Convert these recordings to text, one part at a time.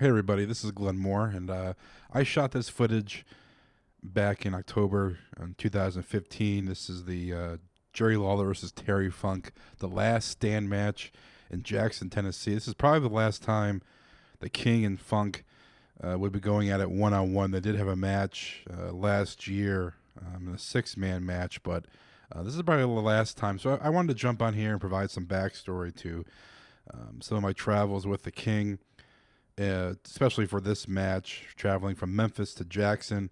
Hey everybody, this is Glenn Moore, and I shot this footage back in October 2015. This is the Jerry Lawler versus Terry Funk, the last stand match in Jackson, Tennessee. This is probably the last time the King and Funk would be going at it one-on-one. They did have a match last year, a six-man match, but this is probably the last time. So I wanted to jump on here and provide some backstory to some of my travels with the King. Especially for this match, traveling from Memphis to Jackson,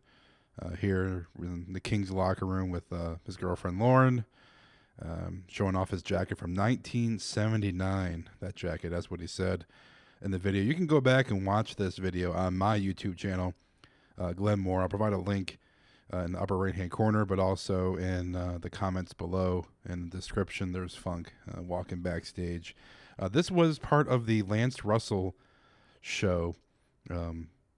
here in the King's locker room with his girlfriend Lauren, showing off his jacket from 1979. That jacket, that's what he said in the video. You can go back and watch this video on my YouTube channel, Glenn Moore. I'll provide a link in the upper right-hand corner, but also in the comments below in the description. There's Funk walking backstage. This was part of the Lance Russell show.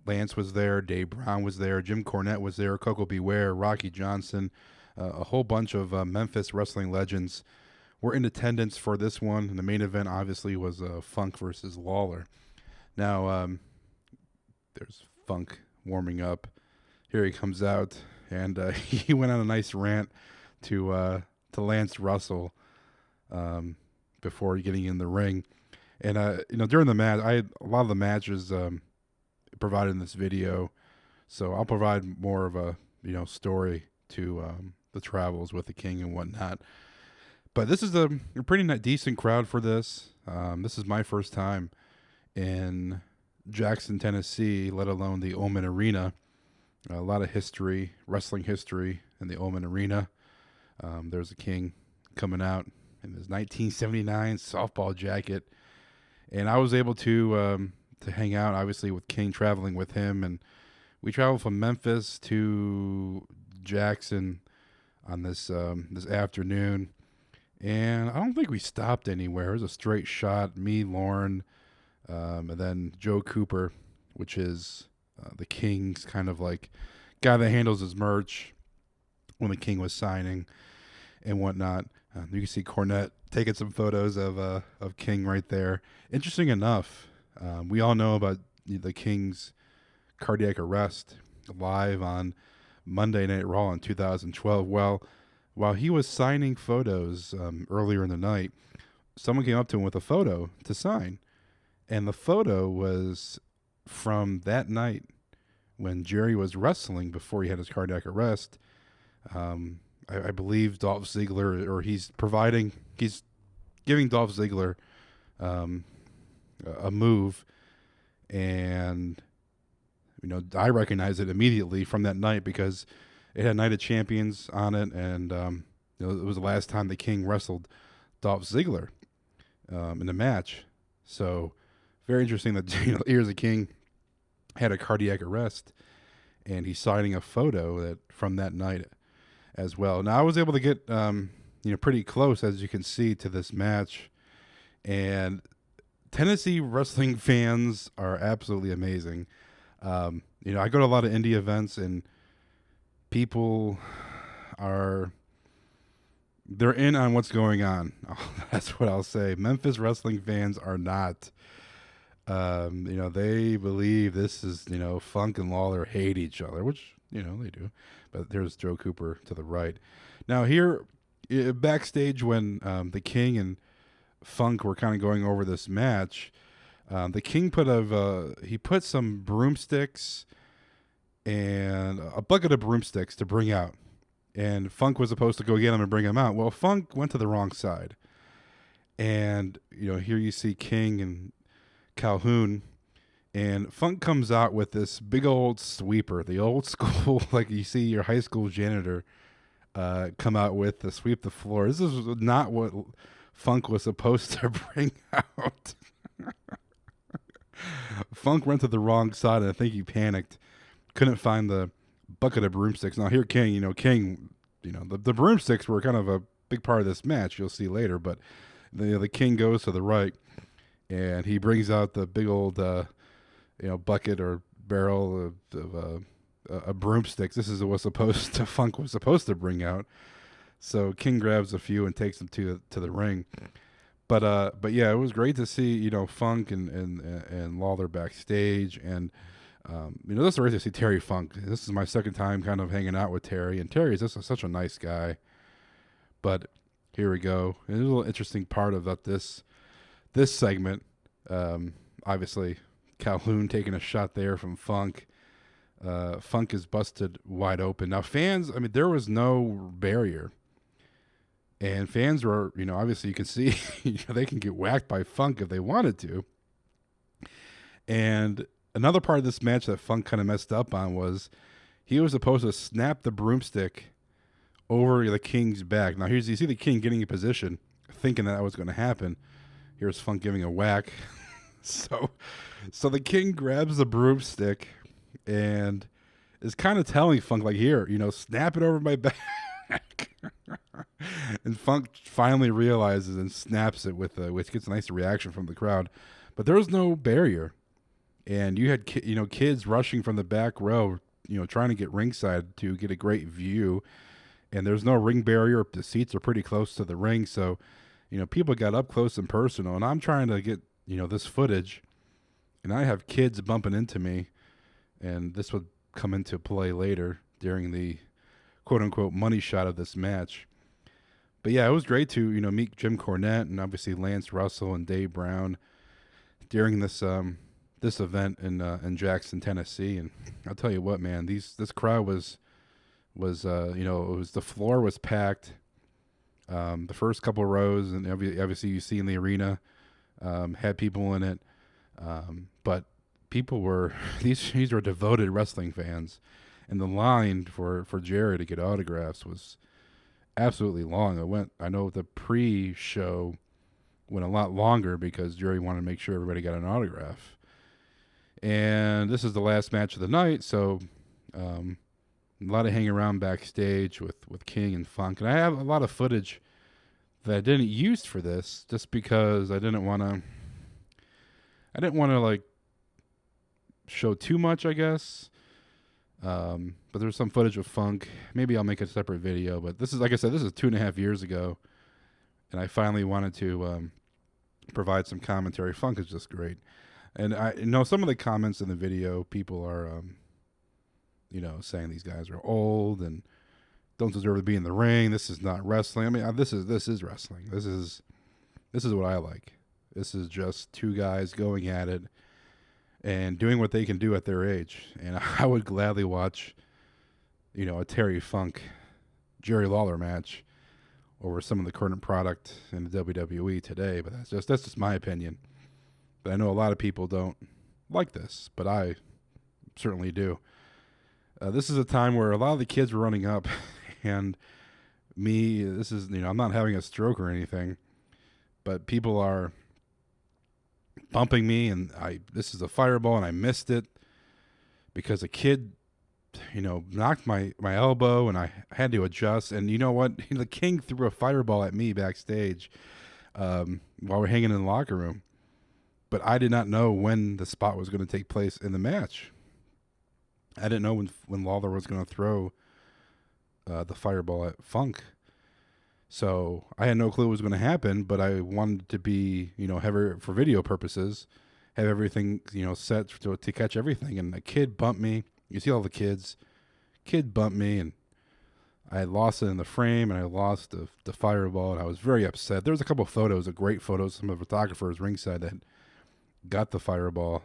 Lance was there, Dave Brown was there, Jim Cornette was there, Coco Beware, Rocky Johnson, a whole bunch of Memphis wrestling legends were in attendance for this one. And the main event obviously was Funk versus Lawler. Now there's Funk warming up. Here he comes out, and he went on a nice rant to Lance Russell before getting in the ring. And during the match, a lot of the matches provided in this video, so I'll provide more of a story to the travels with the King and whatnot. But this is a pretty decent crowd for this. This is my first time in Jackson, Tennessee, let alone the Omen Arena. A lot of history, wrestling history in the Omen Arena. There's a King coming out in his 1979 softball jacket. And I was able to hang out, obviously, with King, traveling with him. And we traveled from Memphis to Jackson on this afternoon. And I don't think we stopped anywhere. It was a straight shot, me, Lauren, and then Joe Cooper, which is the King's kind of like guy that handles his merch when the King was signing and whatnot. You can see Cornette taking some photos of King right there. Interesting enough, we all know about the King's cardiac arrest live on Monday Night Raw in 2012. Well, while he was signing photos earlier in the night, someone came up to him with a photo to sign. And the photo was from that night when Jerry was wrestling before he had his cardiac arrest. I believe Dolph Ziggler, or he's giving Dolph Ziggler a move, and I recognize it immediately from that night because it had Night of Champions on it, and it was the last time the King wrestled Dolph Ziggler in the match. So very interesting that here's the King had a cardiac arrest, and he's signing a photo from that night as well. Now I was able to get pretty close, as you can see, to this match, and Tennessee wrestling fans are absolutely amazing. I go to a lot of indie events, and people they're in on what's going on. That's what I'll say. Memphis wrestling fans are not. They believe this is, Funk and Lawler hate each other, which, they do. But there's Joe Cooper to the right. Now here, backstage, when the King and Funk were kind of going over this match, the King put some broomsticks and a bucket of broomsticks to bring out. And Funk was supposed to go get them and bring them out. Well, Funk went to the wrong side. And, here you see King and Calhoun, and Funk comes out with this big old sweeper, the old school, like you see your high school janitor come out with to sweep the floor. This is not what Funk was supposed to bring out. Funk went to the wrong side, and I think he panicked. Couldn't find the bucket of broomsticks. Now here, King, the broomsticks were kind of a big part of this match. You'll see later, but the King goes to the right, and he brings out the big old, bucket or barrel of broomsticks. This is what Funk was supposed to bring out. So King grabs a few and takes them to the ring. But yeah, it was great to see Funk and Lawler backstage, and this is great to see Terry Funk. This is my second time kind of hanging out with Terry, and Terry is just such a nice guy. But here we go. And there's a little interesting part about this segment. Obviously, Calhoun taking a shot there from Funk. Funk is busted wide open. Now, fans, I mean, there was no barrier. And fans were, obviously you can see they can get whacked by Funk if they wanted to. And another part of this match that Funk kind of messed up on was he was supposed to snap the broomstick over the King's back. Now, you see the King getting in position, thinking that was going to happen. Here's Funk giving a whack. So the King grabs the broomstick and is kind of telling Funk, like, here, snap it over my back. And Funk finally realizes and snaps it which gets a nice reaction from the crowd. But there was no barrier. And you had kids rushing from the back row, trying to get ringside to get a great view. And there's no ring barrier. The seats are pretty close to the ring. So, people got up close and personal. And I'm trying to get, this footage. And I have kids bumping into me. And this would come into play later during the quote-unquote money shot of this match. But yeah, it was great to, meet Jim Cornette and obviously Lance Russell and Dave Brown during this event in Jackson, Tennessee. And I'll tell you what, man, this crowd was the floor was packed. The first couple of rows, and obviously you see in the arena, had people in it. But people were, these were devoted wrestling fans. And the line for Jerry to get autographs was absolutely long. I know the pre-show went a lot longer because Jerry wanted to make sure everybody got an autograph. And this is the last match of the night, so a lot of hanging around backstage with King and Funk. And I have a lot of footage that I didn't use for this just because I didn't want to like show too much, I guess. But there's some footage of Funk. Maybe I'll make a separate video. But this is, like I said, this is 2.5 years ago, and I finally wanted to provide some commentary. Funk is just great, and I know some of the comments in the video, people are, saying these guys are old and don't deserve to be in the ring. This is not wrestling. I mean, this is wrestling. This is what I like. This is just two guys going at it and doing what they can do at their age. And I would gladly watch, a Terry Funk, Jerry Lawler match over some of the current product in the WWE today. But that's just my opinion. But I know a lot of people don't like this, but I certainly do. This is a time where a lot of the kids were running up, and me, this is, I'm not having a stroke or anything, but people are bumping me, and this is a fireball, and I missed it because a kid, knocked my elbow, and I had to adjust. And you know what? The King threw a fireball at me backstage while we're hanging in the locker room. But I did not know when the spot was going to take place in the match. I didn't know when Lawler was going to throw the fireball at Funk. So I had no clue what was going to happen, but I wanted to be, have for video purposes, have everything, set to catch everything. And a kid bumped me. You see all the kids. Kid bumped me, and I lost it in the frame, and I lost the fireball, and I was very upset. There was a couple of photos, great photos, some of the photographers ringside that got the fireball,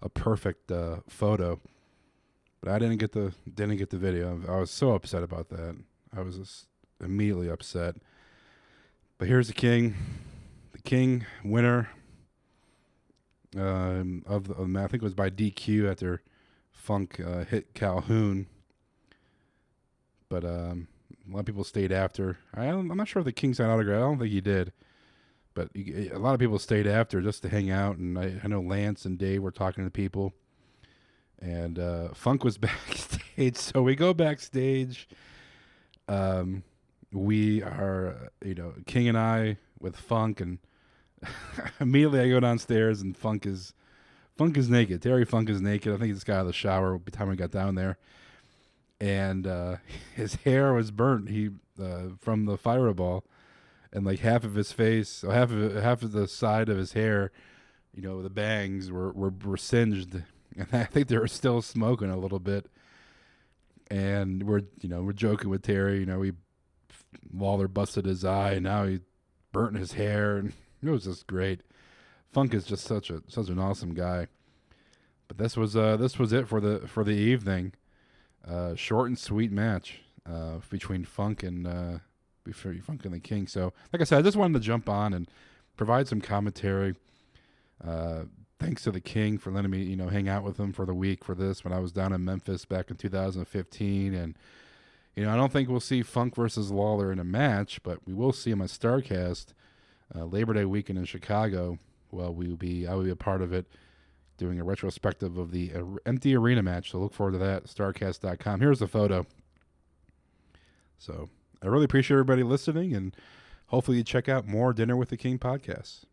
a perfect photo. But I didn't get the video. I was so upset about that. I was just immediately upset. But here's the King winner of the I think it was by DQ after Funk hit Calhoun. But a lot of people stayed after. I'm not sure if the King signed autograph. I don't think he did. But a lot of people stayed after just to hang out. And I know Lance and Dave were talking to people. And Funk was backstage. So we go backstage. We are, King and I with Funk, and immediately I go downstairs and Funk is naked. Terry Funk is naked. I think he just got out of the shower by the time we got down there, and his hair was burnt. He from the fireball, and like half of his face, or half of the side of his hair, the bangs were singed, and I think they were still smoking a little bit. And we're joking with Terry. Lawler busted his eye, and now he burnt his hair, and it was just great. Funk is just such an awesome guy. But this was it for the evening. Short and sweet match between Funk and the King. So, like I said, I just wanted to jump on and provide some commentary. Thanks to the King for letting me, hang out with him for the week for this when I was down in Memphis back in 2015. And, I don't think we'll see Funk versus Lawler in a match, but we will see him at StarCast Labor Day weekend in Chicago. Well, I will be a part of it, doing a retrospective of the empty arena match. So look forward to that, starcast.com. Here's the photo. So I really appreciate everybody listening, and hopefully you check out more Dinner with the King podcasts.